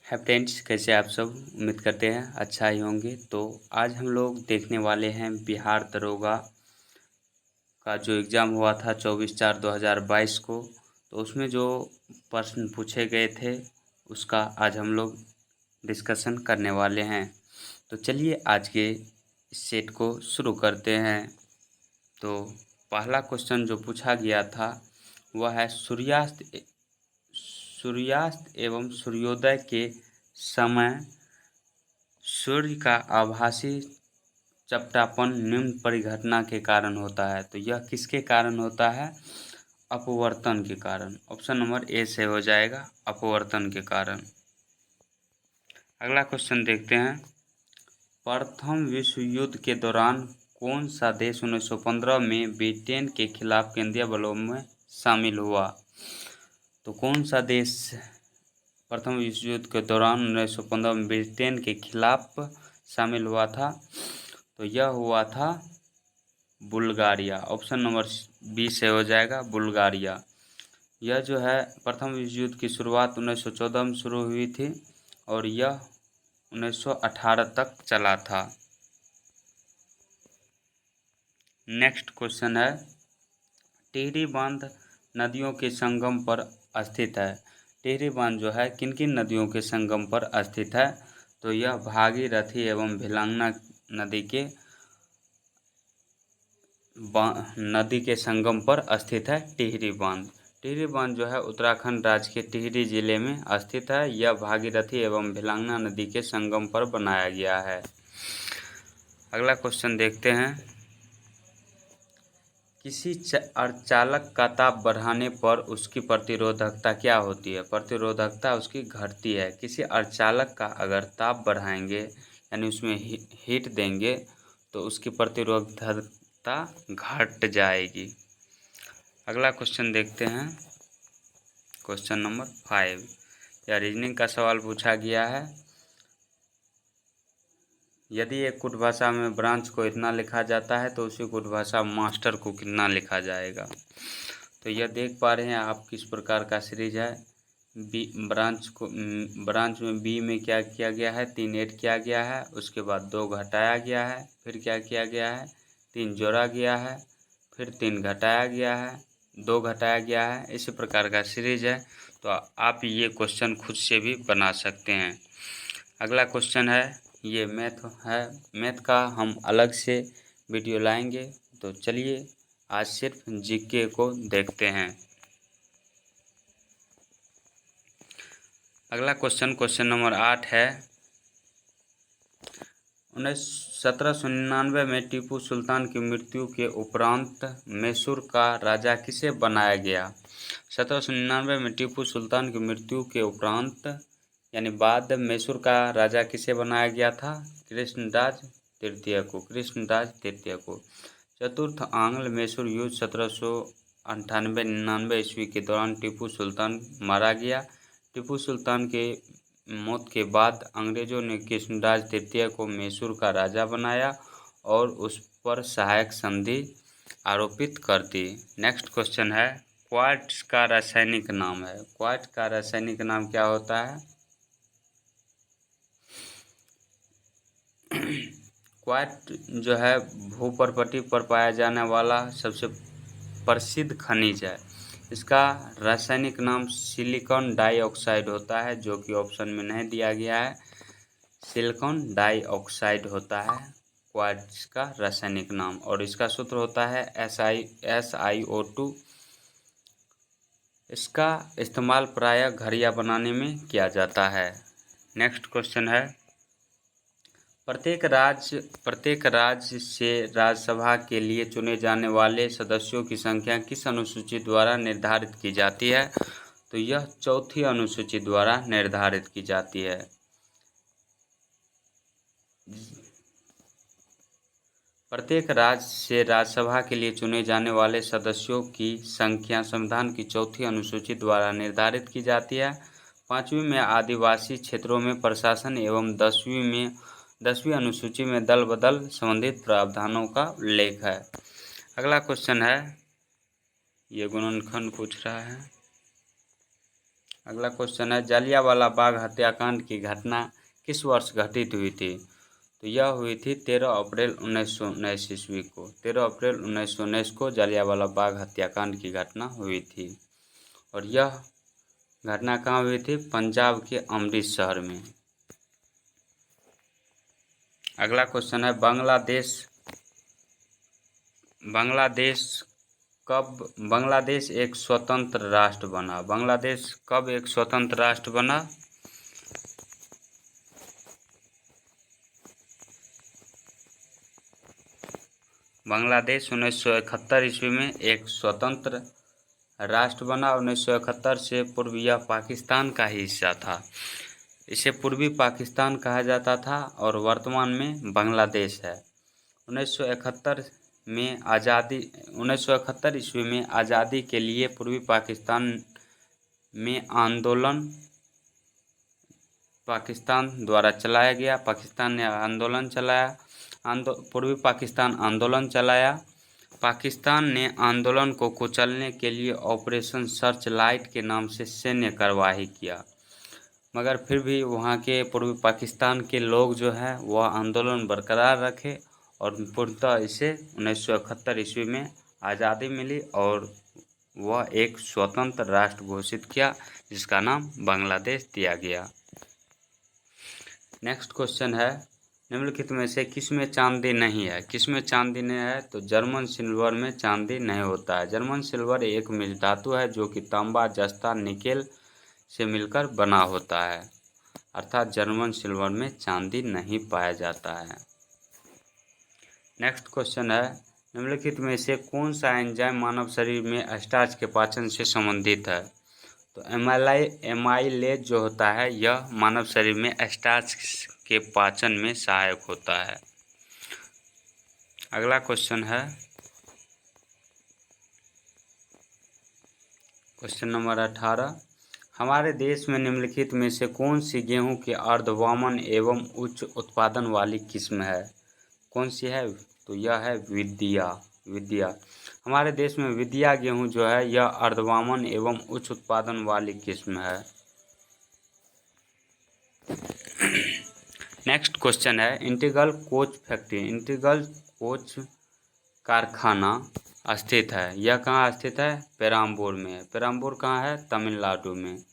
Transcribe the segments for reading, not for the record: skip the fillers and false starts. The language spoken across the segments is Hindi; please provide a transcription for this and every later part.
है फ्रेंड्स, कैसे आप सब? उम्मीद करते हैं अच्छा ही होंगे। तो आज हम लोग देखने वाले हैं बिहार दरोगा का जो एग्ज़ाम हुआ था 24/4/2022 को। तो उसमें जो प्रश्न पूछे गए थे उसका आज हम लोग डिस्कशन करने वाले हैं। तो चलिए आज के इस सेट को शुरू करते हैं। तो पहला क्वेश्चन जो पूछा गया था वह है सूर्यास्त एवं सूर्योदय के समय सूर्य का आभासी चपटापन निम्न परिघटना के कारण होता है। तो यह किसके कारण होता है? अपवर्तन के कारण। ऑप्शन नंबर ए से हो जाएगा, अपवर्तन के कारण। अगला क्वेश्चन देखते हैं। प्रथम विश्व युद्ध के दौरान कौन सा देश 1915 में ब्रिटेन के खिलाफ केंद्रीय बलों में शामिल हुआ? तो कौन सा देश प्रथम विश्व युद्ध के दौरान 1915 में ब्रिटेन के खिलाफ शामिल हुआ था? तो यह हुआ था बुल्गारिया। ऑप्शन नंबर बी से हो जाएगा, बुल्गारिया। यह जो है प्रथम विश्व युद्ध की शुरुआत 1914 में शुरू हुई थी और यह 1918 तक चला था। नेक्स्ट क्वेश्चन है, टिहरी बांध नदियों के संगम पर स्थित है। टिहरी बांध जो है किन किन नदियों के संगम पर स्थित है? तो यह भागीरथी एवं भिलांगना नदी के संगम पर स्थित है टिहरी बांध। टिहरी बांध जो है उत्तराखंड राज्य के टिहरी जिले में स्थित है। यह भागीरथी एवं भिलांगना नदी के संगम पर बनाया गया है। अगला क्वेश्चन देखते हैं। किसी अर्धचालक का ताप बढ़ाने पर उसकी प्रतिरोधकता क्या होती है? प्रतिरोधकता उसकी घटती है। किसी अर्धचालक का अगर ताप बढ़ाएंगे यानी उसमें हीट देंगे तो उसकी प्रतिरोधकता घट जाएगी। अगला क्वेश्चन देखते हैं, क्वेश्चन नंबर 5। यह रीजनिंग का सवाल पूछा गया है। यदि एक कुट भाषा में ब्रांच को इतना लिखा जाता है तो उसी कुट भाषा मास्टर को कितना लिखा जाएगा? तो यह देख पा रहे हैं आप किस प्रकार का सीरीज है। ब्रांच में बी में क्या किया गया है? 3 ऐड किया गया है, उसके बाद 2 घटाया गया है, फिर क्या किया गया है? 3 जोड़ा गया है, फिर 3 घटाया गया है, 2 घटाया गया है। इसी प्रकार का सीरीज है। तो आप ये क्वेश्चन खुद से भी बना सकते हैं। अगला क्वेश्चन है, ये मैथ है। मैथ का हम अलग से वीडियो लाएंगे। तो चलिए आज सिर्फ जीके को देखते हैं। अगला क्वेश्चन नंबर 8 है। 1799 में टीपू सुल्तान की मृत्यु के उपरांत मैसूर का राजा किसे बनाया गया? 1799 में टीपू सुल्तान की मृत्यु के उपरांत यानी बाद मैसूर का राजा किसे बनाया गया था? कृष्णराज तृतीय को। कृष्णराज तृतीय को। चतुर्थ आंग्ल मैसूर युद्ध 1798-99 ईस्वी के दौरान टीपू सुल्तान मारा गया। टीपू सुल्तान के मौत के बाद अंग्रेजों ने कृष्णराज तृतीय को मैसूर का राजा बनाया और उस पर सहायक संधि आरोपित कर दी। नेक्स्ट क्वेश्चन है, क्वार्ट्ज का रासायनिक नाम है। क्वार्ट्ज का रासायनिक नाम क्या होता है? क्वार्ट्ज जो है भूपर्पटी पर पाया जाने वाला सबसे प्रसिद्ध खनिज है। इसका रासायनिक नाम सिलिकॉन डाइऑक्साइड होता है, जो कि ऑप्शन में नहीं दिया गया है। सिलिकॉन डाइऑक्साइड होता है क्वार्ट्ज का रासायनिक नाम और इसका सूत्र होता है SiO2। इसका इस्तेमाल प्रायः घड़ियाँ बनाने में किया जाता है। नेक्स्ट क्वेश्चन है, प्रत्येक राज्य से राज्यसभा के लिए चुने जाने वाले सदस्यों की संख्या किस अनुसूची द्वारा निर्धारित की जाती है? तो यह चौथी अनुसूची द्वारा निर्धारित की जाती है। प्रत्येक राज्य से राज्यसभा के लिए चुने जाने वाले सदस्यों की संख्या संविधान की चौथी अनुसूची द्वारा निर्धारित की जाती है। 5वीं में आदिवासी क्षेत्रों में प्रशासन एवं 10वीं अनुसूची में दल बदल संबंधित प्रावधानों का उल्लेख है। अगला क्वेश्चन है, ये गुणनखंड पूछ रहा है। अगला क्वेश्चन है, जलियांवाला बाग हत्याकांड की घटना किस वर्ष घटित हुई थी? तो यह हुई थी 13 अप्रैल 1919 ईस्वी को। 13 अप्रैल 1919 को जलियांवाला बाग हत्याकांड की घटना हुई थी और यह घटना कहाँ हुई थी? पंजाब के अमृतसर में। अगला क्वेश्चन है, बांग्लादेश एक स्वतंत्र राष्ट्र बना? बांग्लादेश कब एक स्वतंत्र राष्ट्र बना? बांग्लादेश 1971 ईस्वी में एक स्वतंत्र राष्ट्र बना। 1971 से पूर्व यह पाकिस्तान का ही हिस्सा था। इसे पूर्वी पाकिस्तान कहा जाता था और वर्तमान में बांग्लादेश है। 1971 ईस्वी में आज़ादी के लिए पूर्वी पाकिस्तान में आंदोलन पाकिस्तान द्वारा चलाया गया। पाकिस्तान ने आंदोलन चलाया, पूर्वी पाकिस्तान आंदोलन चलाया। पाकिस्तान ने आंदोलन को कुचलने के लिए ऑपरेशन सर्च लाइट के नाम से सैन्य कार्यवाही किया, मगर फिर भी वहाँ के पूर्वी पाकिस्तान के लोग जो है वह आंदोलन बरकरार रखे और पूर्णतः इसे 1971 ईस्वी में आज़ादी मिली और वह एक स्वतंत्र राष्ट्र घोषित किया जिसका नाम बांग्लादेश दिया गया। नेक्स्ट क्वेश्चन है, निम्नलिखित में से किसमें चांदी नहीं है? किसमें चांदी नहीं है? तो जर्मन सिल्वर में चांदी नहीं होता है। जर्मन सिल्वर एक मिश्र धातु है जो कि तांबा, जस्ता, निकेल से मिलकर बना होता है, अर्थात जर्मन सिल्वर में चांदी नहीं पाया जाता है। नेक्स्ट क्वेश्चन है, निम्नलिखित में से कौन सा एंजाइम मानव शरीर में स्टार्च के पाचन से संबंधित है? तो एमाइलेज जो होता है यह मानव शरीर में स्टार्च के पाचन में सहायक होता है। अगला क्वेश्चन है, क्वेश्चन नंबर 18, हमारे देश में निम्नलिखित में से कौन सी गेहूं की अर्धवामन एवं उच्च उत्पादन वाली किस्म है? कौन सी है? तो यह है विद्या। हमारे देश में विद्या गेहूं जो है यह अर्धवामन एवं उच्च उत्पादन वाली किस्म है। नेक्स्ट क्वेश्चन है, इंटीग्रल कोच कारखाना स्थित है, यह कहाँ स्थित है? पेराम्बूर में। पेराम्बूर कहाँ है? तमिलनाडु में।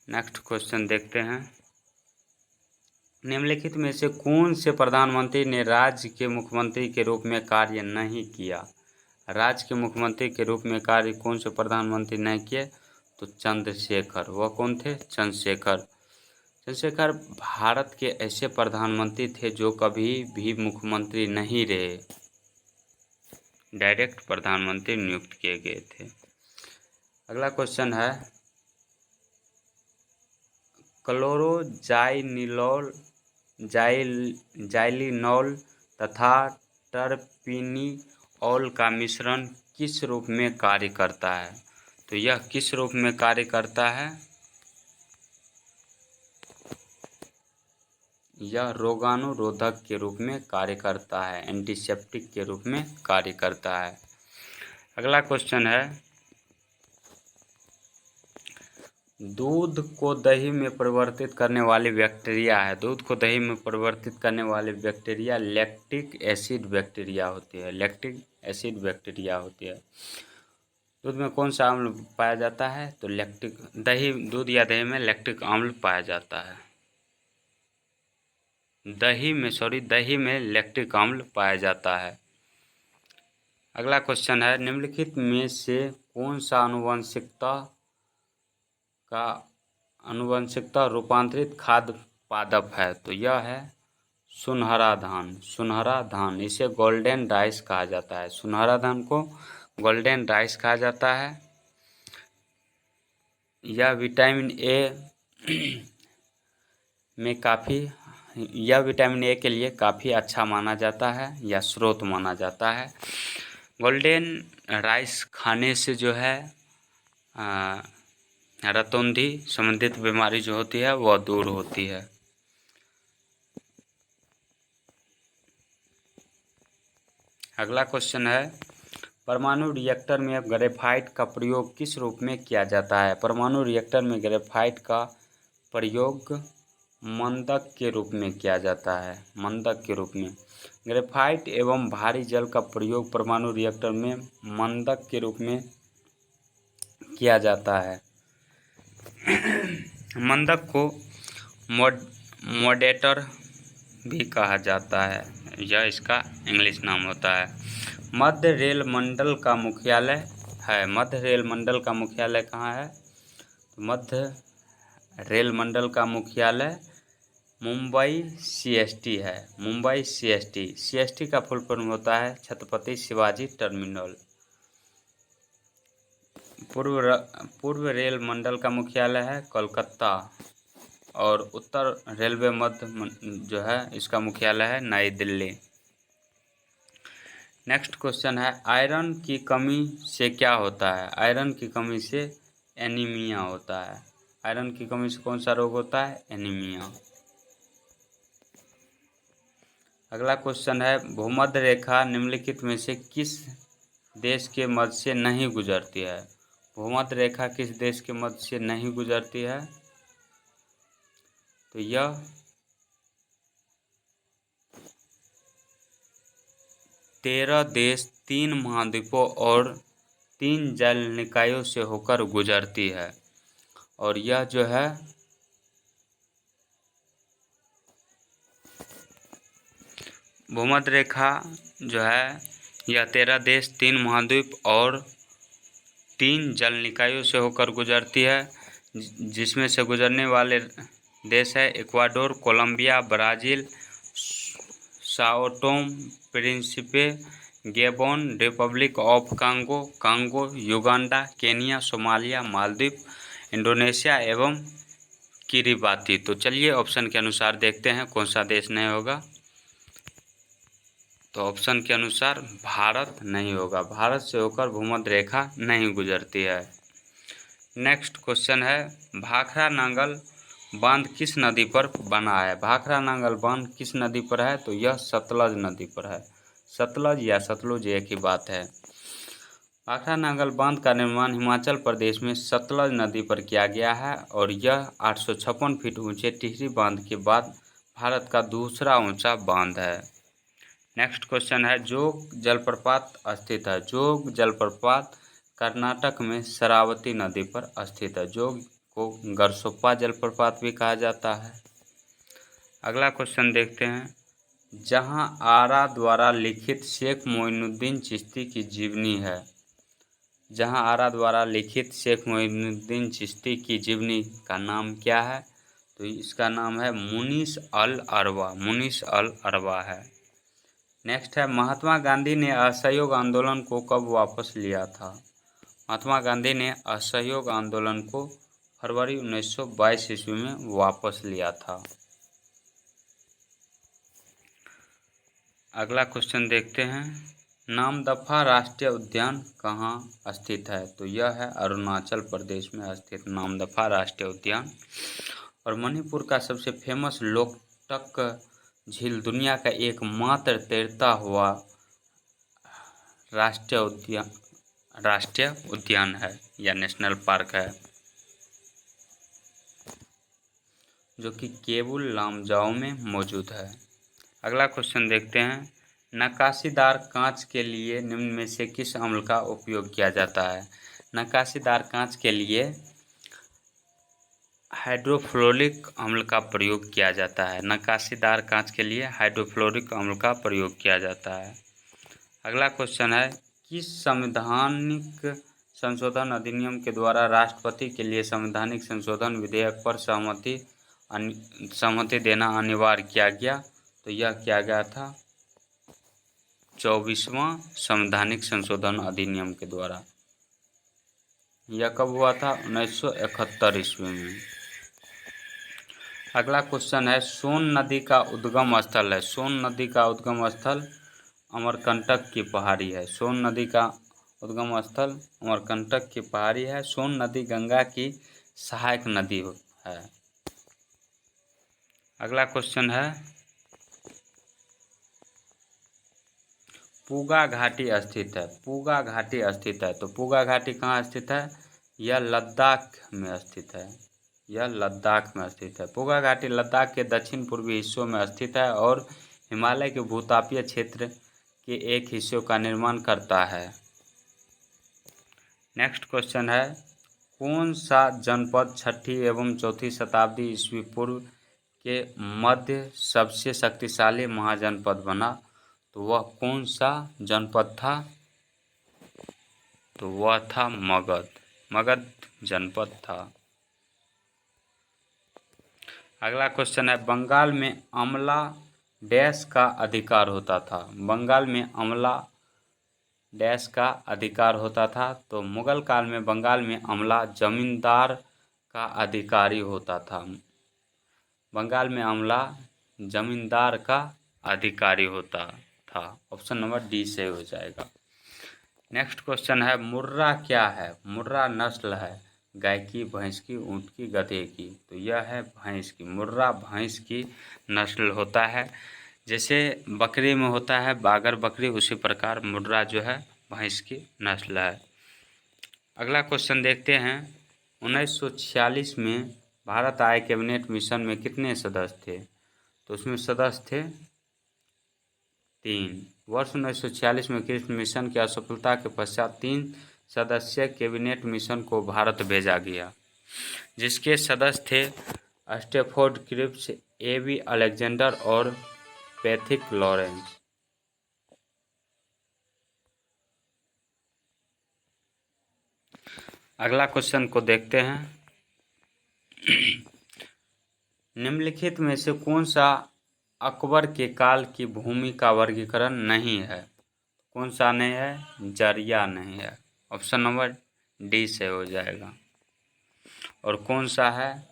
नेक्स्ट क्वेश्चन देखते हैं, निम्नलिखित में से कौन से प्रधानमंत्री ने राज्य के मुख्यमंत्री के रूप में कार्य नहीं किया? राज्य के मुख्यमंत्री के रूप में कार्य कौन से प्रधानमंत्री नहीं किए? तो चंद्रशेखर। वह कौन थे? चंद्रशेखर भारत के ऐसे प्रधानमंत्री थे जो कभी भी मुख्यमंत्री नहीं रहे, डायरेक्ट प्रधानमंत्री नियुक्त किए गए थे। अगला क्वेश्चन है, जाइलिनॉल तथा टर्पिनिओल का मिश्रण किस रूप में कार्य करता है? तो यह किस रूप में कार्य करता है? यह रोगाणुरोधक के रूप में कार्य करता है, एंटीसेप्टिक के रूप में कार्य करता है। अगला क्वेश्चन है, दूध को दही में परिवर्तित करने वाली बैक्टीरिया है। दूध को दही में परिवर्तित करने वाली बैक्टीरिया लैक्टिक एसिड बैक्टीरिया होती है। दूध में कौन सा अम्ल पाया जाता है? तो दूध या दही में लैक्टिक अम्ल पाया जाता है। दही में लैक्टिक अम्ल पाया जाता है। अगला क्वेश्चन है, निम्नलिखित में से कौन सा आनुवंशिकता रूपांतरित खाद्य पादप है? तो यह है सुनहरा धान। इसे गोल्डन राइस कहा जाता है। सुनहरा धान को गोल्डन राइस कहा जाता है। यह विटामिन ए के लिए काफ़ी अच्छा माना जाता है या स्रोत माना जाता है। गोल्डन राइस खाने से जो है रतौंधी संबंधित बीमारी जो होती है वह दूर होती है। अगला क्वेश्चन है, परमाणु रिएक्टर में ग्रेफाइट का प्रयोग किस रूप में किया जाता है? परमाणु रिएक्टर में ग्रेफाइट का प्रयोग मंदक के रूप में किया जाता है। मंदक के रूप में ग्रेफाइट एवं भारी जल का प्रयोग परमाणु रिएक्टर में मंदक के रूप में किया जाता है। मंदक को मॉडरेटर भी कहा जाता है, यह इसका इंग्लिश नाम होता है। मध्य रेल मंडल का मुख्यालय है। मध्य रेल मंडल का मुख्यालय कहाँ है? मध्य रेल मंडल का मुख्यालय मुंबई सीएसटी है। मुंबई सीएसटी। सीएसटी का फुल फॉर्म होता है छत्रपति शिवाजी टर्मिनल। पूर्व रेल मंडल का मुख्यालय है कोलकाता और उत्तर रेलवे मध्य जो है इसका मुख्यालय है नई दिल्ली। नेक्स्ट क्वेश्चन है आयरन की कमी से क्या होता है? आयरन की कमी से एनीमिया होता है। आयरन की कमी से कौन सा रोग होता है? एनीमिया। अगला क्वेश्चन है भूमध्य रेखा निम्नलिखित में से किस देश के मध्य से नहीं गुजरती है? भूमध्य रेखा किस देश के मध्य से नहीं गुजरती है? तो यह 13 देश, 3 महाद्वीपों और 3 जल निकायों से होकर गुजरती है। और यह जो है भूमध्य रेखा जो है यह 13 देश, 3 महाद्वीप और 3 जल निकायों से होकर गुजरती है, जिसमें से गुजरने वाले देश है Ecuador, Colombia, Brazil, Sao Tome Principe, Gabon, Republic of Congo, Congo, Uganda, Kenya, Somalia, Maldives, Indonesia एवं किरिबाती। तो चलिए ऑप्शन के अनुसार देखते हैं कौन सा देश नहीं होगा। तो ऑप्शन के अनुसार भारत नहीं होगा। भारत से होकर भूमध्य रेखा नहीं गुजरती है। नेक्स्ट क्वेश्चन है भाखड़ा नांगल बांध किस नदी पर बना है? भाखड़ा नांगल बांध किस नदी पर है? तो यह सतलज नदी पर है। सतलज या सतलुज एक ही बात है। भाखड़ा नांगल बांध का निर्माण हिमाचल प्रदेश में सतलज नदी पर किया गया है और यह 856 फीट ऊंचे टिहरी बांध के बाद भारत का दूसरा ऊंचा बांध है। नेक्स्ट क्वेश्चन है जोग जलप्रपात स्थित है। जोग जलप्रपात कर्नाटक में शरावती नदी पर स्थित है। जोग को गरसोप्पा जलप्रपात भी कहा जाता है। अगला क्वेश्चन देखते हैं जहां आरा द्वारा लिखित शेख मोइनुद्दीन चिश्ती की जीवनी है। जहां आरा द्वारा लिखित शेख मोइनुद्दीन चिश्ती की जीवनी का नाम क्या है? तो इसका नाम है मुनीस अल अरवा। मुनीस अल अरवा है। नेक्स्ट है महात्मा गांधी ने असहयोग आंदोलन को कब वापस लिया था? महात्मा गांधी ने असहयोग आंदोलन को फरवरी 1922 ईस्वी में वापस लिया था। अगला क्वेश्चन देखते हैं नामदफा राष्ट्रीय उद्यान कहाँ स्थित है? तो यह है अरुणाचल प्रदेश में स्थित नामदफा राष्ट्रीय उद्यान। और मणिपुर का सबसे फेमस लोकटक झील दुनिया का एकमात्र तैरता हुआ राष्ट्रीय उद्यान है या नेशनल पार्क है, जो कि केबुल लामजाओ में मौजूद है। अगला क्वेश्चन देखते हैं नक्काशीदार कांच के लिए निम्न में से किस अम्ल का उपयोग किया जाता है? नक्काशीदार कांच के लिए हाइड्रोफ्लोरिक अम्ल का प्रयोग किया जाता है। नक्काशीदार कांच के लिए हाइड्रोफ्लोरिक अम्ल का प्रयोग किया जाता है। अगला क्वेश्चन है किस संवैधानिक संशोधन अधिनियम के द्वारा राष्ट्रपति के लिए संवैधानिक संशोधन विधेयक पर सहमति देना अनिवार्य किया गया? तो यह किया गया था 24वां संवैधानिक संशोधन अधिनियम के द्वारा। यह कब हुआ था? 1971 ईस्वी में। अगला क्वेश्चन है सोन नदी का उद्गम स्थल है। सोन नदी का उद्गम स्थल अमरकंटक की पहाड़ी है। सोन नदी का उद्गम स्थल अमरकंटक की पहाड़ी है। सोन नदी गंगा की सहायक नदी है। अगला क्वेश्चन है पूगा घाटी स्थित है। पूगा घाटी स्थित है, तो पूगा घाटी कहाँ स्थित है? यह लद्दाख में स्थित है। यह लद्दाख में स्थित है। पूगा घाटी लद्दाख के दक्षिण पूर्वी हिस्सों में स्थित है और हिमालय के भूतापीय क्षेत्र के एक हिस्सों का निर्माण करता है। नेक्स्ट क्वेश्चन है, कौन सा जनपद 6ठी एवं 4ठी शताब्दी ईस्वी पूर्व के मध्य सबसे शक्तिशाली महाजनपद बना? तो वह कौन सा जनपद था? तो वह था मगध। मगध जनपद था। अगला क्वेश्चन है, बंगाल में अमला डैश का अधिकार होता था? बंगाल में अमला डैश का अधिकार होता था? तो मुगल काल में बंगाल में अमला जमींदार का अधिकारी होता था। बंगाल में अमला जमींदार का अधिकारी होता था। ऑप्शन नंबर डी से हो जाएगा। नेक्स्ट क्वेश्चन है, मुर्रा क्या है? मुर्रा नस्ल है गाय की, भैंस की, ऊँट की, गधे की। तो यह है भैंस की। मुर्रा भैंस की नस्ल होता है। जैसे बकरी में होता है बागर बकरी, उसी प्रकार मुर्रा जो है भैंस की नस्ल है। अगला क्वेश्चन देखते हैं, 1946 में भारत आय कैबिनेट मिशन में कितने सदस्य थे? तो उसमें सदस्य थे 3। वर्ष 1946 में किस मिशन की असफलता के पश्चात 3 सदस्यीय कैबिनेट मिशन को भारत भेजा गया, जिसके सदस्य थे स्टेफोर्ड क्रिप्स, एबी अलेक्जेंडर और पैथिक लॉरेंस। अगला क्वेश्चन को देखते हैं, निम्नलिखित में से कौन सा अकबर के काल की भूमि का वर्गीकरण नहीं है? कौन सा नहीं है? जरिया नहीं है। ऑप्शन नंबर डी से हो जाएगा। और कौन सा है?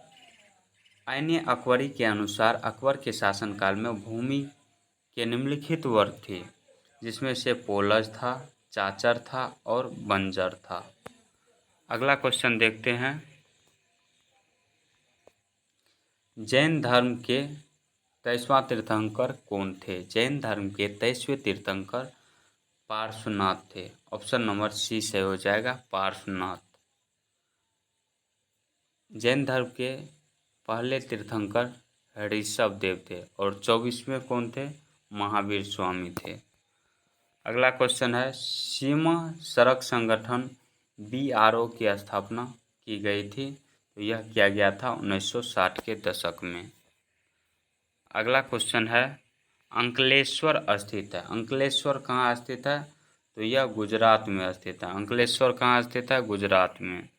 आईने अकबरी के अनुसार अकबर के शासनकाल में भूमि के निम्नलिखित वर्ग थे, जिसमें से पोलज था, चाचर था और बंजर था। अगला क्वेश्चन देखते हैं, जैन धर्म के 23वां तीर्थंकर कौन थे? जैन धर्म के 23वें तीर्थंकर पार्श्वनाथ थे। ऑप्शन नंबर सी से हो जाएगा, पार्श्वनाथ। जैन धर्म के पहले तीर्थंकर ऋषभ देव थे और 24वें कौन थे? महावीर स्वामी थे। अगला क्वेश्चन है, सीमा सड़क संगठन BRO की स्थापना की गई थी? तो यह किया गया था 1960 के दशक में। अगला क्वेश्चन है, अंकलेश्वर स्थित है। अंकलेश्वर कहाँ स्थित है? तो यह गुजरात में स्थित है। अंकलेश्वर कहाँ स्थित है? गुजरात में।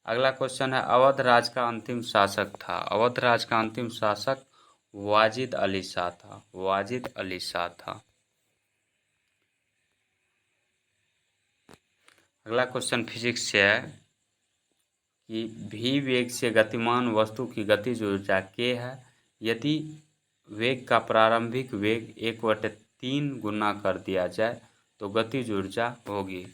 अगला क्वेश्चन है, अवध राज का अंतिम शासक था? अवध राज का अंतिम शासक वाजिद अली शाह था। वाजिद अली शाह था। अगला क्वेश्चन फिजिक्स से है कि v वेग से गतिमान वस्तु की गतिज ऊर्जा k है। यदि वेग का प्रारंभिक वेग 1/3 गुना कर दिया जाए तो गतिज ऊर्जा होगी।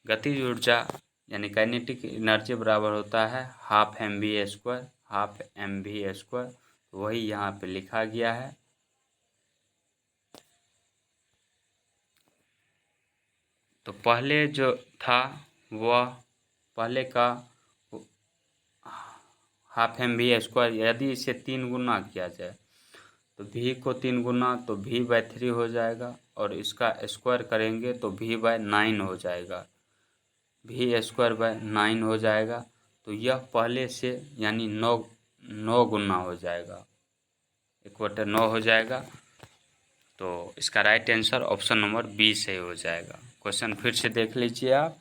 गतिज ऊर्जा यानी काइनेटिक एनर्जी बराबर होता है ½ mv²। तो वही यहाँ पे लिखा गया है। तो पहले जो था वह पहले का ½ mv², यदि इसे 3 गुना किया जाए तो v को 3 गुना तो v/3 हो जाएगा और इसका स्क्वायर करेंगे तो v/9 हो जाएगा। v²/9 हो जाएगा। तो यह पहले से यानी 9 गुना हो जाएगा, 1/9 हो जाएगा। तो इसका right answer option number B से हो जाएगा। क्वेश्चन फिर से देख लीजिए आप,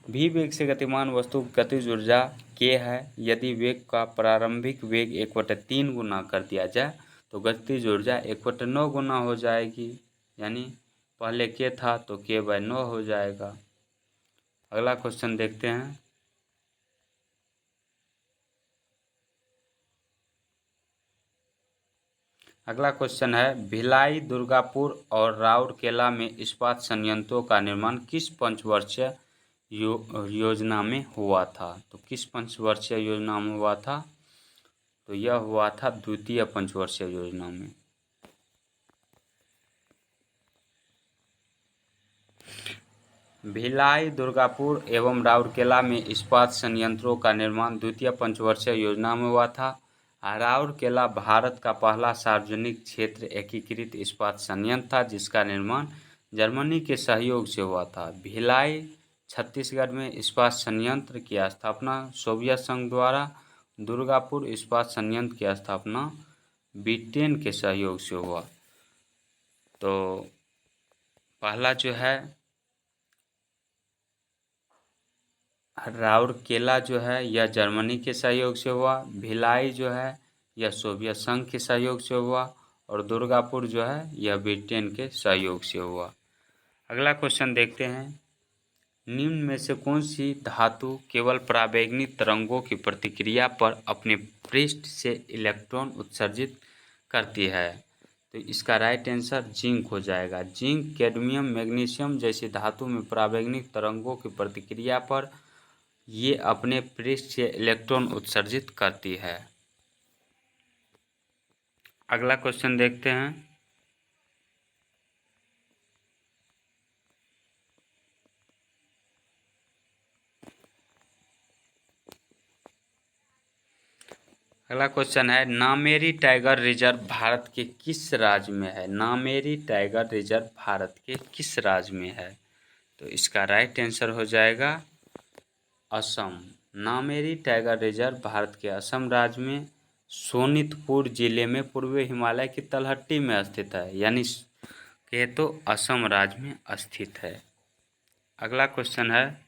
v वेग से गतिमान वस्तु की गतिज ऊर्जा k है। यदि वेग का प्रारंभिक वेग 1/3 गुना कर दिया जाए तो गतिज ऊर्जा 1/9 गुना हो जाएगी, यानी पहले k था तो k/9 हो जाएगा। अगला क्वेश्चन देखते हैं, अगला क्वेश्चन है, भिलाई, दुर्गापुर और राउरकेला में इस्पात संयंत्रों का निर्माण किस पंचवर्षीय योजना में हुआ था? तो किस पंचवर्षीय योजना में हुआ था? तो यह हुआ था द्वितीय पंचवर्षीय योजना में। भिलाई, दुर्गापुर एवं राउरकेला में इस्पात संयंत्रों का निर्माण द्वितीय पंचवर्षीय योजना में हुआ था। राउरकेला भारत का पहला सार्वजनिक क्षेत्र एकीकृत इस्पात संयंत्र था जिसका निर्माण जर्मनी के सहयोग से हुआ था। भिलाई छत्तीसगढ़ में इस्पात संयंत्र की स्थापना सोवियत संघ द्वारा। दुर्गापुर इस्पात संयंत्र की स्थापना ब्रिटेन के सहयोग से हुआ। तो पहला जो है राउरकेला जो है यह जर्मनी के सहयोग से हुआ। भिलाई जो है यह सोवियत संघ के सहयोग से हुआ और दुर्गापुर जो है यह ब्रिटेन के सहयोग से हुआ। अगला क्वेश्चन देखते हैं, निम्न में से कौन सी धातु केवल पराबैंगनी तरंगों की प्रतिक्रिया पर अपने पृष्ठ से इलेक्ट्रॉन उत्सर्जित करती है? तो इसका राइट आंसर जिंक हो जाएगा। जिंक, कैडमियम, मैग्नीशियम जैसी धातु में पराबैंगनी तरंगों की प्रतिक्रिया पर ये अपने पृष्ठ से इलेक्ट्रॉन उत्सर्जित करती है। अगला क्वेश्चन देखते हैं, अगला क्वेश्चन है, नामेरी टाइगर रिजर्व भारत के किस राज्य में है? नामेरी टाइगर रिजर्व भारत के किस राज्य में है? तो इसका राइट आंसर हो जाएगा असम। नामेरी टाइगर रिजर्व भारत के असम राज्य में सोनितपुर जिले में पूर्वी हिमालय की तलहटी में स्थित है, यानी कहे तो असम राज्य में स्थित है। अगला क्वेश्चन है,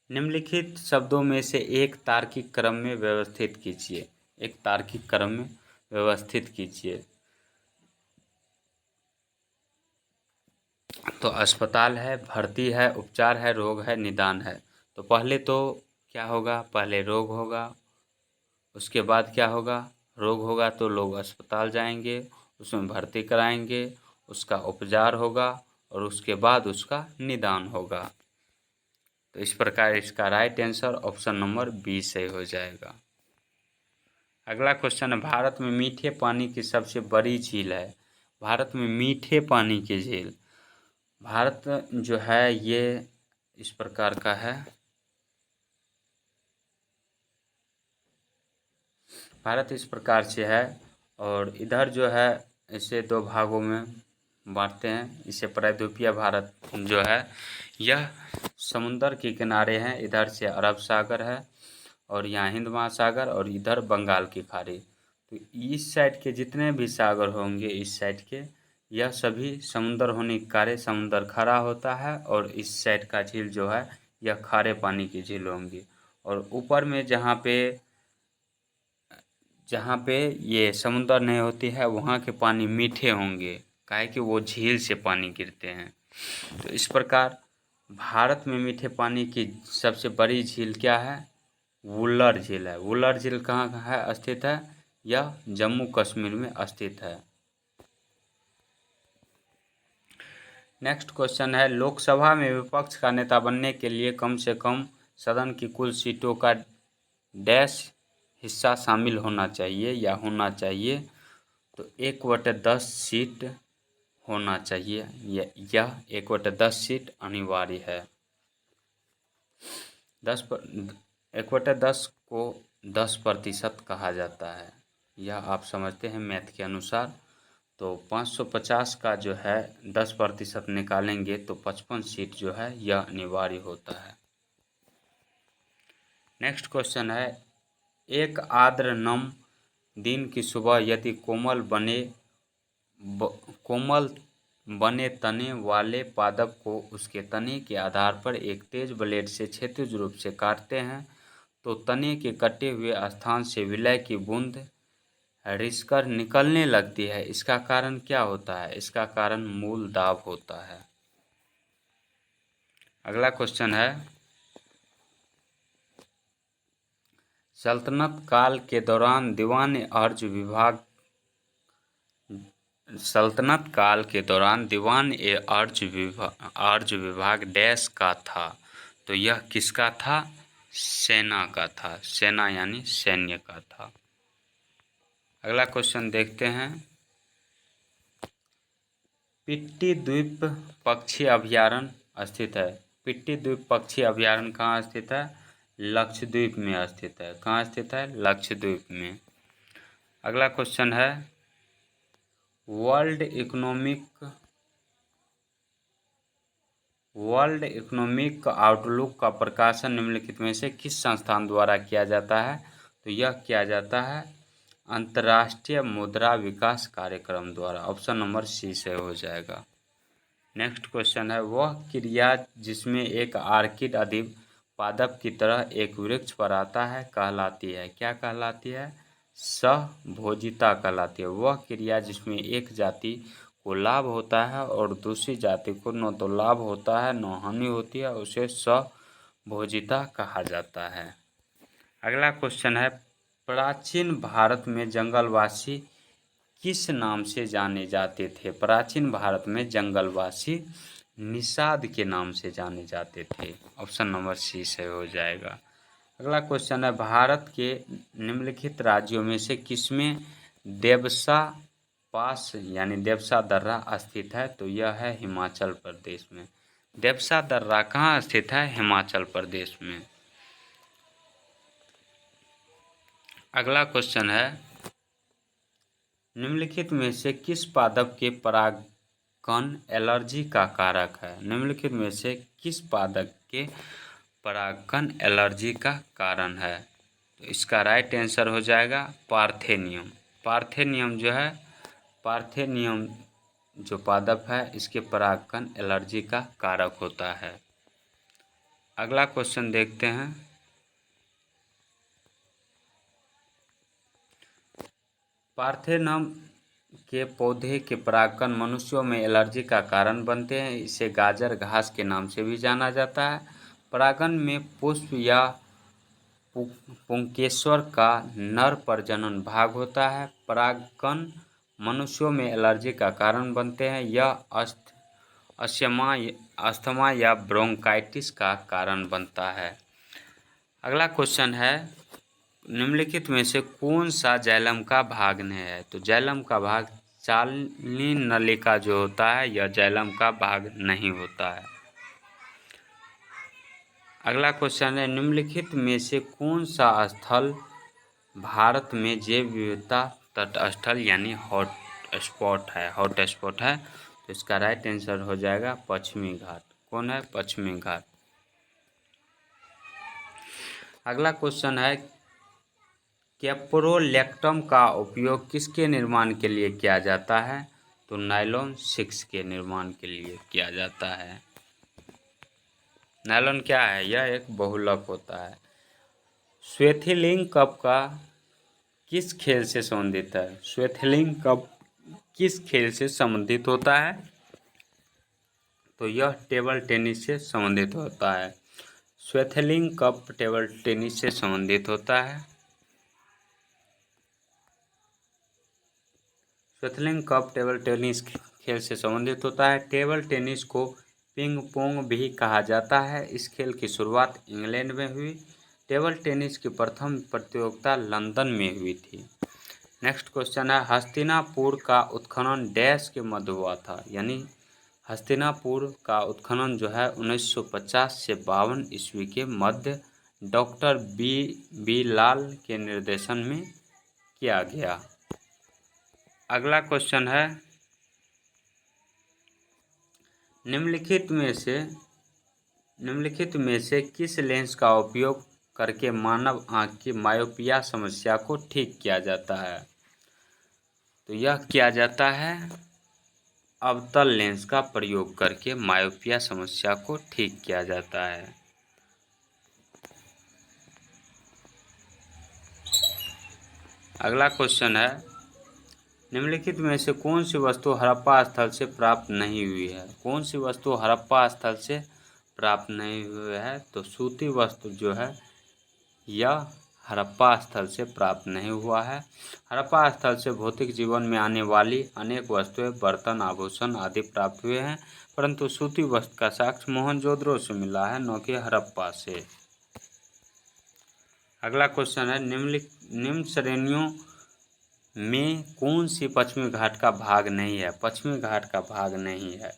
निम्नलिखित शब्दों में से एक तार्किक क्रम में व्यवस्थित कीजिए। एक तार्किक क्रम में व्यवस्थित कीजिए। तो अस्पताल है, भर्ती है, उपचार है, रोग है, निदान है। तो पहले तो क्या होगा? पहले रोग होगा, उसके बाद क्या होगा? रोग होगा तो लोग अस्पताल जाएंगे, उसमें भर्ती कराएंगे, उसका उपचार होगा और उसके बाद उसका निदान होगा। तो इस प्रकार इसका right answer option number B सही हो जाएगा। अगला क्वेश्चन है, भारत में मीठे पानी की सबसे बड़ी झील है। भारत में मीठे पानी की झील, भारत जो है ये इस प्रकार का है। भारत इस प्रकार से है और इधर जो है इसे दो भागों में बांटते हैं। इसे प्रायद्वीपीय भारत जो है यह समुंदर के किनारे हैं। इधर से अरब सागर है और यहाँ हिंद महासागर और इधर बंगाल की खाड़ी। तो इस साइड के जितने भी सागर होंगे इस साइड के, यह सभी समुंदर होने के कारण समुंदर खड़ा होता है और इस साइड का झील जो है यह खारे पानी की झील होंगी। और ऊपर में जहाँ पे ये समुंदर नहीं होती है वहाँ के पानी मीठे होंगे, काहे कि वो झील से पानी गिरते हैं। तो इस प्रकार भारत में मीठे पानी की सबसे बड़ी झील क्या है? वुल्लर झील है। वुल्लर झील कहाँ है स्थित है? यह जम्मू कश्मीर में स्थित है। नेक्स्ट क्वेश्चन है, लोकसभा में विपक्ष का नेता बनने के लिए कम से कम सदन की कुल सीटों का डैश हिस्सा शामिल होना चाहिए या होना चाहिए? तो 1/10 सीट होना चाहिए। यह 1/10 सीट अनिवार्य है। 1/10 को 10% कहा जाता है, यह आप समझते हैं मैथ के अनुसार। तो 550 का जो है 10% निकालेंगे तो 55 सीट जो है यह अनिवार्य होता है। नेक्स्ट क्वेश्चन है, एक आर्द्र नम दिन की सुबह यदि कोमल बने तने वाले पादप को उसके तने के आधार पर एक तेज ब्लेड से क्षैतिज रूप से काटते हैं तो तने के कटे हुए स्थान से विलय की बूंद रिसकर निकलने लगती है। इसका कारण क्या होता है? इसका कारण मूल दाब होता है। अगला क्वेश्चन है, सल्तनत काल के दौरान दीवान-ए-अर्ज विभाग डैश का था? तो यह किसका था? सेना का था। सेना यानी सैन्य का था। अगला क्वेश्चन देखते हैं, पिट्टी द्वीप पक्षी अभयारण्य स्थित है। पिट्टी द्वीप पक्षी अभयारण्य कहाँ स्थित है? लक्षद्वीप में स्थित है। कहाँ स्थित है? लक्षद्वीप में। अगला क्वेश्चन है वर्ल्ड इकोनॉमिक आउटलुक का प्रकाशन निम्नलिखित में से किस संस्थान द्वारा किया जाता है? तो यह किया जाता है अंतर्राष्ट्रीय मुद्रा विकास कार्यक्रम द्वारा। ऑप्शन नंबर सी से हो जाएगा। नेक्स्ट क्वेश्चन है वह क्रिया जिसमें एक आर्किड अधिक पादप की तरह एक वृक्ष पर आता है कहलाती है? क्या कहलाती है? सहभोजिता कहलाती है। वह क्रिया जिसमें एक जाति को लाभ होता है और दूसरी जाति को न तो लाभ होता है न हानि होती है, उसे सहभोजिता कहा जाता है। अगला क्वेश्चन है प्राचीन भारत में जंगलवासी किस नाम से जाने जाते थे? प्राचीन भारत में जंगलवासी निषाद के नाम से जाने जाते थे। ऑप्शन नंबर सी से हो जाएगा। अगला क्वेश्चन है भारत के निम्नलिखित राज्यों में से किसमें देवसा पास यानी देवसा दर्रा स्थित है? तो यह है हिमाचल प्रदेश में। देवसा दर्रा कहाँ स्थित है? हिमाचल प्रदेश में। अगला क्वेश्चन है निम्नलिखित में से किस पादप के परागकण एलर्जी का कारक है? निम्नलिखित में से किस पादप के परागकण एलर्जी का कारण है? तो इसका राइट आंसर हो जाएगा पार्थेनियम। पार्थेनियम जो पादप है इसके परागकण एलर्जी का कारक होता है। अगला क्वेश्चन देखते हैं पार्थेनियम के पौधे के परागकण मनुष्यों में एलर्जी का कारण बनते हैं। इसे गाजर घास के नाम से भी जाना जाता है। परागण में पुष्प या पुंकेसर का नर प्रजनन भाग होता है। परागकण मनुष्यों में एलर्जी का कारण बनते हैं। यह अस्थमा या ब्रोंकाइटिस का कारण बनता है। अगला क्वेश्चन है निम्नलिखित में से कौन सा जाइलम का भाग नहीं है? तो जाइलम का भाग चालनी नलिका जो होता है यह जाइलम का भाग नहीं होता है। अगला क्वेश्चन है निम्नलिखित में से कौन सा स्थल भारत में जैव विविधता तटस्थल यानी हॉट स्पॉट है? तो इसका राइट आंसर हो जाएगा पश्चिमी घाट। कौन है? पश्चिमी घाट। अगला क्वेश्चन है कैप्रोलैक्टम का उपयोग किसके निर्माण के लिए किया जाता है? तो नायलॉन 6 के निर्माण के लिए किया जाता है। नायलॉन क्या है? यह एक बहुलक होता है। स्वेथिलिंग कप का किस खेल से संबंधित है? स्वेथिलिंग कप किस खेल से संबंधित होता है? तो यह टेबल टेनिस से संबंधित होता है। स्वेथिलिंग कप टेबल टेनिस से संबंधित होता है। स्वेथिलिंग कप टेबल टेनिस खेल से संबंधित होता है। टेबल टेनिस को पिंग पोंग भी कहा जाता है। इस खेल की शुरुआत इंग्लैंड में हुई। टेबल टेनिस की प्रथम प्रतियोगिता लंदन में हुई थी। नेक्स्ट क्वेश्चन है हस्तिनापुर का उत्खनन डैश के मध्य हुआ था? यानी हस्तिनापुर का उत्खनन जो है 1950 से 52 ईस्वी के मध्य डॉक्टर बी लाल के निर्देशन में किया गया। अगला क्वेश्चन है निम्नलिखित में से किस लेंस का उपयोग करके मानव आँख की मायोपिया समस्या को ठीक किया जाता है? तो यह किया जाता है अवतल लेंस का प्रयोग करके मायोपिया समस्या को ठीक किया जाता है। अगला क्वेश्चन है निम्नलिखित में से कौन सी वस्तु हड़प्पा स्थल से प्राप्त नहीं हुई है? कौन सी वस्तु हड़प्पा स्थल से प्राप्त नहीं हुई है? तो सूती वस्त्र जो है यह हड़प्पा स्थल से प्राप्त नहीं हुआ है। हड़प्पा स्थल से भौतिक जीवन में आने वाली अनेक वस्तुएं, बर्तन, आभूषण आदि प्राप्त हुए हैं, परंतु सूती वस्त्र का साक्ष्य मोहनजोदड़ो से मिला है, न कि हड़प्पा से। अगला क्वेश्चन है निम्न श्रेणियों में कौन सी पश्चिमी घाट का भाग नहीं है? पश्चिमी घाट का भाग नहीं है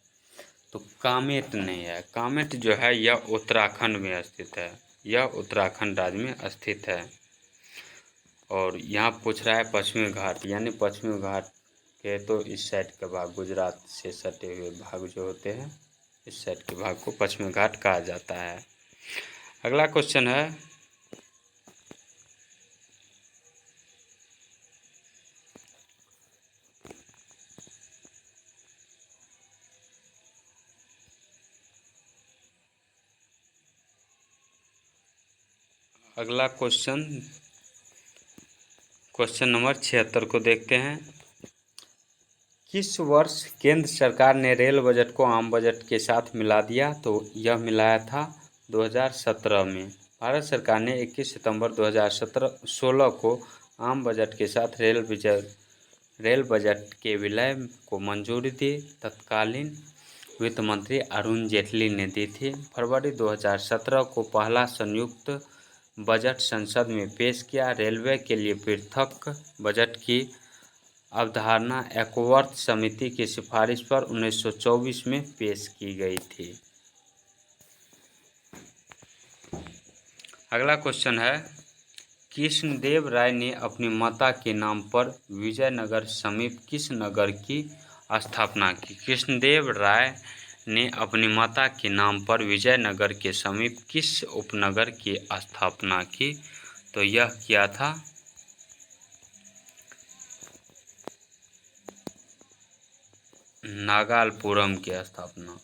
तो कामेट नहीं है। कामेट जो है यह उत्तराखंड में स्थित है, यह उत्तराखंड राज्य में स्थित है। और यहाँ पूछ रहा है पश्चिमी घाट, यानी पश्चिमी घाट के तो इस साइड के भाग, गुजरात से सटे हुए भाग जो होते हैं, इस साइड के भाग को पश्चिमी घाट कहा जाता है। अगला क्वेश्चन है, अगला क्वेश्चन नंबर 76 को देखते हैं। किस वर्ष केंद्र सरकार ने रेल बजट को आम बजट के साथ मिला दिया? तो यह मिलाया था 2017 में। भारत सरकार ने 21 सितंबर 2016 को आम बजट के साथ रेल बजट के विलय को मंजूरी दी। तत्कालीन वित्त मंत्री अरुण जेटली ने दी थी। फरवरी 2017 को पहला संयुक्त बजट संसद में पेश किया। रेलवे के लिए पृथक बजट की अवधारणा एकवर्थ समिति की सिफारिश पर 1924 में पेश की गई थी। अगला क्वेश्चन है, कृष्णदेव राय ने अपनी माता के नाम पर विजयनगर समीप किस नगर की स्थापना की? कृष्णदेव राय ने अपनी माता के नाम पर विजयनगर के समीप किस उपनगर की स्थापना की? तो यह किया था नागलपुरम की स्थापना।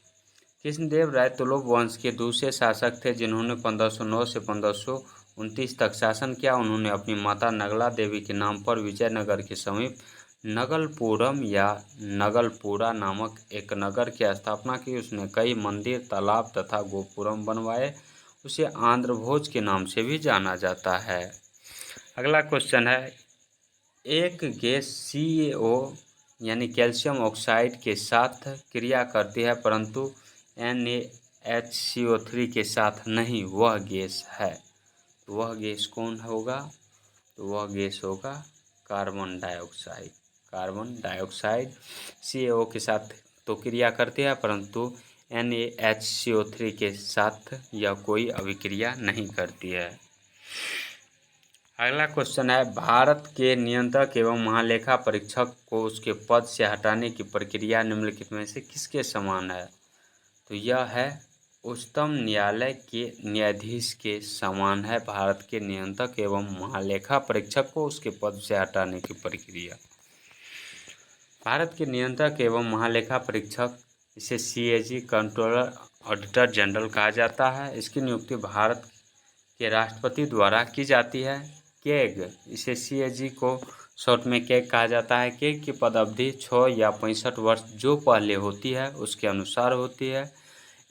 कृष्णदेव राय तुलुक वंश के दूसरे शासक थे जिन्होंने 1509 से 1529 तक शासन किया। उन्होंने अपनी माता नगला देवी के नाम पर विजयनगर के समीप नगलपुरम या नगलपुरा नामक एक नगर की स्थापना की। उसने कई मंदिर, तालाब तथा गोपुरम बनवाए। उसे आंध्र भोज के नाम से भी जाना जाता है। अगला क्वेश्चन है, एक गैस CaO यानी कैल्शियम ऑक्साइड के साथ क्रिया करती है परंतु NaHCO3 के साथ नहीं, वह गैस है। तो वह गैस कौन होगा? तो वह गैस होगा carbon dioxide. Carbon dioxide CaO के साथ तो क्रिया करती है परंतु NaHCO3 के साथ यह कोई अभिक्रिया नहीं करती है। अगला क्वेश्चन है, भारत के नियंत्रक एवं महालेखा परीक्षक को उसके पद से हटाने की प्रक्रिया निम्नलिखित में से किसके समान है? तो यह है उच्चतम न्यायालय के न्यायाधीश के समान है। भारत के नियंत्रक एवं महालेखा परीक्षक को उसके पद से हटाने की प्रक्रिया। भारत के नियंत्रक एवं महालेखा परीक्षक, इसे CAG कंट्रोलर ऑडिटर जनरल कहा जाता है। इसकी नियुक्ति भारत के राष्ट्रपति द्वारा की जाती है। केग, इसे CAG को शॉर्ट में केग कहा जाता है। केग की पद अवधि 6 या 65 वर्ष जो पहले होती है उसके अनुसार होती है।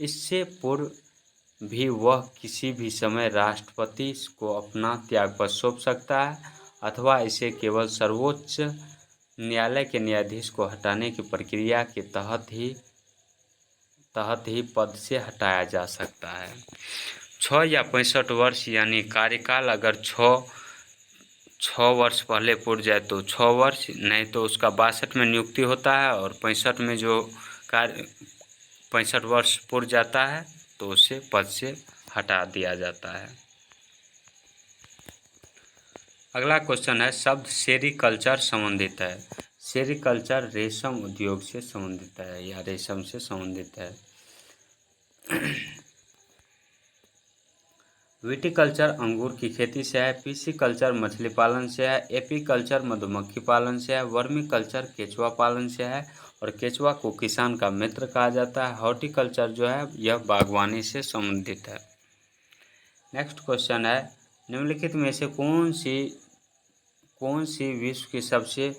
इससे पूर्व भी वह किसी भी समय राष्ट्रपति को अपना त्यागपत्र सौंप सकता है अथवा इसे केवल सर्वोच्च न्यायालय के न्यायाधीश को हटाने की प्रक्रिया के तहत ही पद से हटाया जा सकता है। 6 या 65 वर्ष यानी कार्यकाल अगर 6 वर्ष पहले पूर्व जाए तो 6 वर्ष, नहीं तो उसका 62 में नियुक्ति होता है और 65 में जो 65 वर्ष पूर्व जाता है तो उसे पद से हटा दिया जाता है। अगला क्वेश्चन है, शब्द सेरीकल्चर संबंधित है। सेरीकल्चर रेशम उद्योग से संबंधित है या रेशम से संबंधित है। विटिकल्चर अंगूर की खेती से है। पिसिकल्चर मछली पालन से है। एपीकल्चर मधुमक्खी पालन से है। वर्मीकल्चर केचुआ पालन से है और केचुआ को किसान का मित्र कहा जाता है। हॉर्टिकल्चर जो है यह बागवानी से संबंधित है। नेक्स्ट क्वेश्चन है, निम्नलिखित में से कौन सी विश्व की सबसे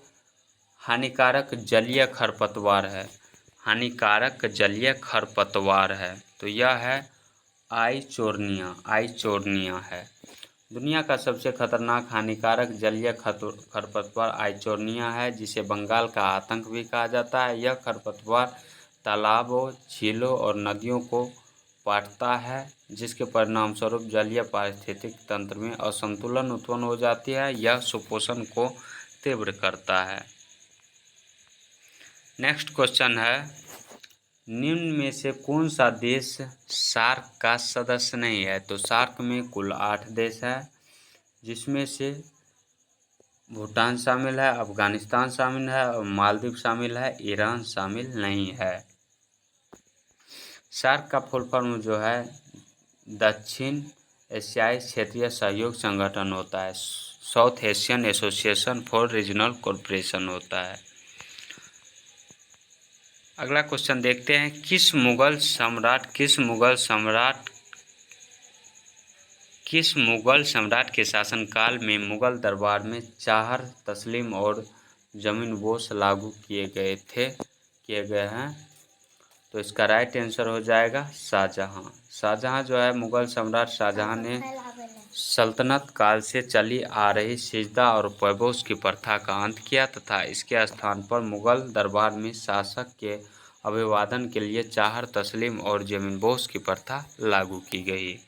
हानिकारक जलीय खरपतवार है? हानिकारक जलीय खरपतवार है तो यह है आइचोर्निया है। दुनिया का सबसे खतरनाक हानिकारक जलीय खरपतवार आइचोर्निया है, जिसे बंगाल का आतंक भी कहा जाता है। यह खरपतवार तालाबों, झीलों और नदियों को पाटता है, जिसके परिणामस्वरूप जलीय पारिस्थितिक तंत्र में असंतुलन उत्पन्न हो जाती है। यह सुपोषण को तीव्र करता है। नेक्स्ट क्वेश्चन है, निम्न में से कौन सा देश सार्क का सदस्य नहीं है? तो सार्क में कुल 8 देश है, जिसमें से भूटान शामिल है, अफगानिस्तान शामिल है और मालदीव शामिल है, ईरान शामिल नहीं है। सार्क का फुल फॉर्म जो है दक्षिण एशियाई क्षेत्रीय सहयोग संगठन होता है, south Asian association for regional cooperation होता है। अगला क्वेश्चन देखते हैं, किस मुगल सम्राट के शासनकाल में मुगल दरबार में चाहर तस्लीम और जमीनबोस लागू किए गए हैं? तो इसका राइट आंसर हो जाएगा शाहजहां। शाहजहां जो है, मुगल सम्राट शाहजहां ने सल्तनत काल से चली आ रही सिजदा और पैबोस की प्रथा का अंत किया तथा इसके स्थान पर मुगल दरबार में शासक के अभिवादन के लिए चाहर तस्लीम और जमीनबोस की प्रथा लागू की गई।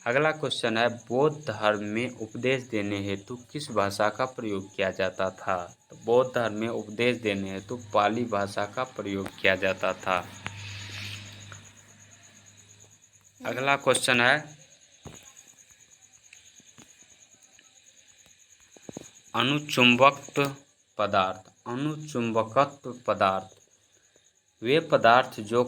अगला क्वेश्चन है, बौद्ध धर्म में उपदेश देने हेतु किस भाषा का प्रयोग किया जाता था? तो बौद्ध धर्म में उपदेश देने हेतु पाली भाषा का प्रयोग किया जाता था। अगला क्वेश्चन है, अणुचुंबकत्व पदार्थ वे पदार्थ जो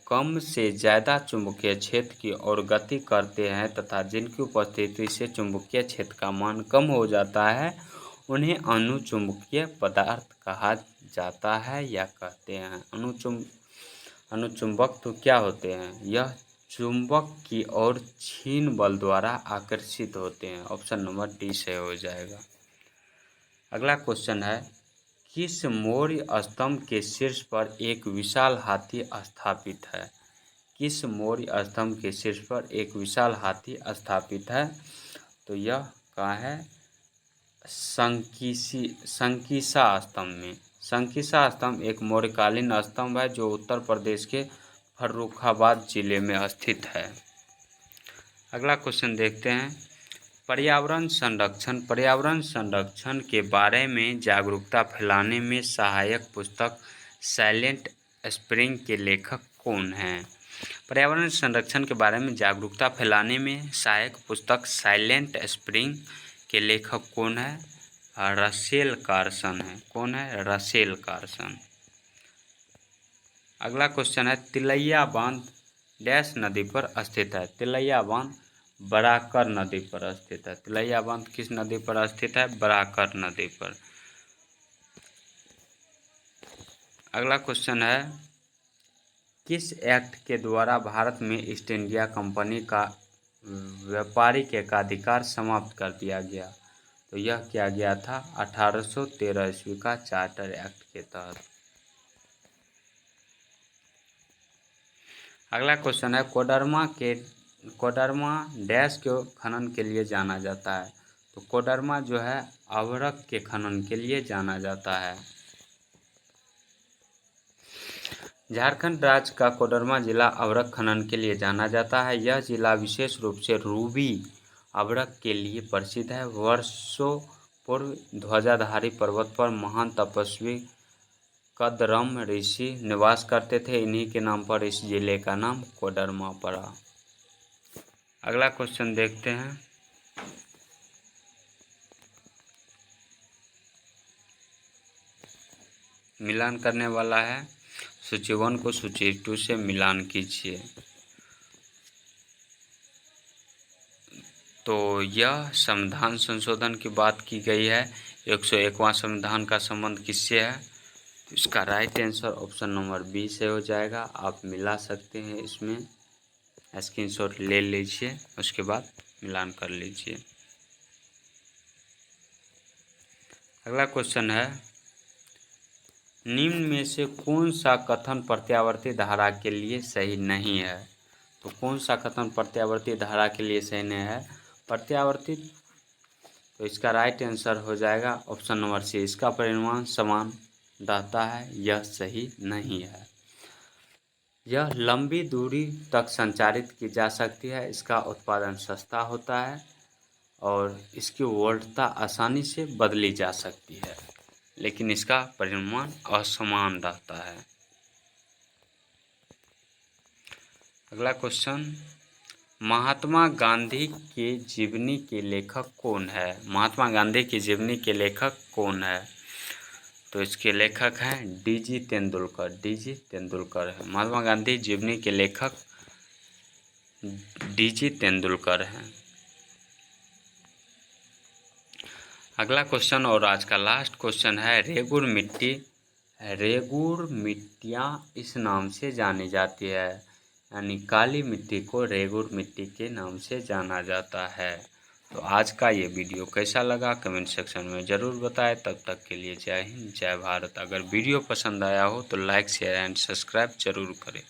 कम से ज़्यादा चुंबकीय क्षेत्र की ओर गति करते हैं तथा जिनकी उपस्थिति से चुंबकीय क्षेत्र का मान कम हो जाता है, उन्हें अणुचुंबकीय पदार्थ कहा जाता है या कहते हैं। अणुचुंबक तो क्या होते हैं? यह चुंबक की ओर क्षीण बल द्वारा आकर्षित होते हैं। ऑप्शन नंबर डी से हो जाएगा। अगला क्वेश्चन है, किस मौर्य स्तंभ के शीर्ष पर एक विशाल हाथी स्थापित है? किस मौर्य स्तंभ के शीर्ष पर एक विशाल हाथी स्थापित है? तो यह कहाँ है? संकीसा स्तंभ में। संकीसा स्तंभ एक मौर्यकालीन स्तंभ है जो उत्तर प्रदेश के फर्रुखाबाद जिले में स्थित है। अगला क्वेश्चन देखते हैं, पर्यावरण संरक्षण के बारे में जागरूकता फैलाने में सहायक पुस्तक साइलेंट स्प्रिंग के लेखक कौन हैं? पर्यावरण संरक्षण के बारे में जागरूकता फैलाने में सहायक पुस्तक साइलेंट स्प्रिंग के लेखक कौन है? रसेल कार्सन है। कौन है? Russell Carson. अगला क्वेश्चन है, तिलैया बांध डैश नदी पर स्थित है? तिलैया बांध बराकर नदी पर स्थित है। तिलैया बांध किस नदी पर स्थित है? बराकर नदी पर। अगला क्वेश्चन है, किस एक्ट के द्वारा भारत में ईस्ट इंडिया कंपनी का व्यापारिक एकाधिकार समाप्त कर दिया गया? तो यह किया गया था 1813 ईस्वी का चार्टर एक्ट के तहत। अगला क्वेश्चन है, कोडरमा डैश के खनन के लिए जाना जाता है? तो कोडरमा जो है अभ्रक के खनन के लिए जाना जाता है। झारखंड राज्य का कोडरमा जिला अभ्रक खनन के लिए जाना जाता है। यह जिला विशेष रूप से रूबी अभ्रक के लिए प्रसिद्ध है। वर्षों पूर्व ध्वजाधारी पर्वत पर महान तपस्वी कदरम ऋषि निवास करते थे। इन्हीं के नाम पर इस जिले का नाम कोडरमा पड़ा। अगला क्वेश्चन देखते हैं, मिलान करने वाला है। सूची 1 को सूची 2 से मिलान कीजिए। तो यह संविधान संशोधन की बात की गई है। 101वां संविधान का संबंध किससे है? इसका right answer option number B से हो जाएगा। आप मिला सकते हैं, इसमें स्क्रीनशॉट ले लीजिए, उसके बाद मिलान कर लीजिए। अगला क्वेश्चन है, निम्न में से कौन सा कथन प्रत्यावर्ती धारा के लिए सही नहीं है? तो कौन सा कथन प्रत्यावर्ती धारा के लिए सही नहीं है? प्रत्यावर्ती, तो इसका राइट आंसर हो जाएगा ऑप्शन नंबर सी। इसका परिमाण समान रहता है, यह सही नहीं है। यह लंबी दूरी तक संचारित की जा सकती है। इसका उत्पादन सस्ता होता है और इसकी वोल्टता आसानी से बदली जा सकती है, लेकिन इसका परिमाण असमान रहता है। अगला क्वेश्चन, महात्मा गांधी के जीवनी के लेखक कौन है? महात्मा गांधी की जीवनी के लेखक कौन है? तो इसके लेखक हैं डीजी तेंदुलकर। डीजी तेंदुलकर है महात्मा गांधी जीवनी के लेखक, डीजी तेंदुलकर हैं। अगला क्वेश्चन और आज का लास्ट क्वेश्चन है, रेगुर मिट्टी, रेगुर मिट्टियाँ इस नाम से जानी जाती है, यानी काली मिट्टी को रेगुर मिट्टी के नाम से जाना जाता है। तो आज का ये वीडियो कैसा लगा कमेंट सेक्शन में ज़रूर बताएं। तब तक के लिए जय हिंद, जय भारत। अगर वीडियो पसंद आया हो तो लाइक, शेयर एंड सब्सक्राइब जरूर करें।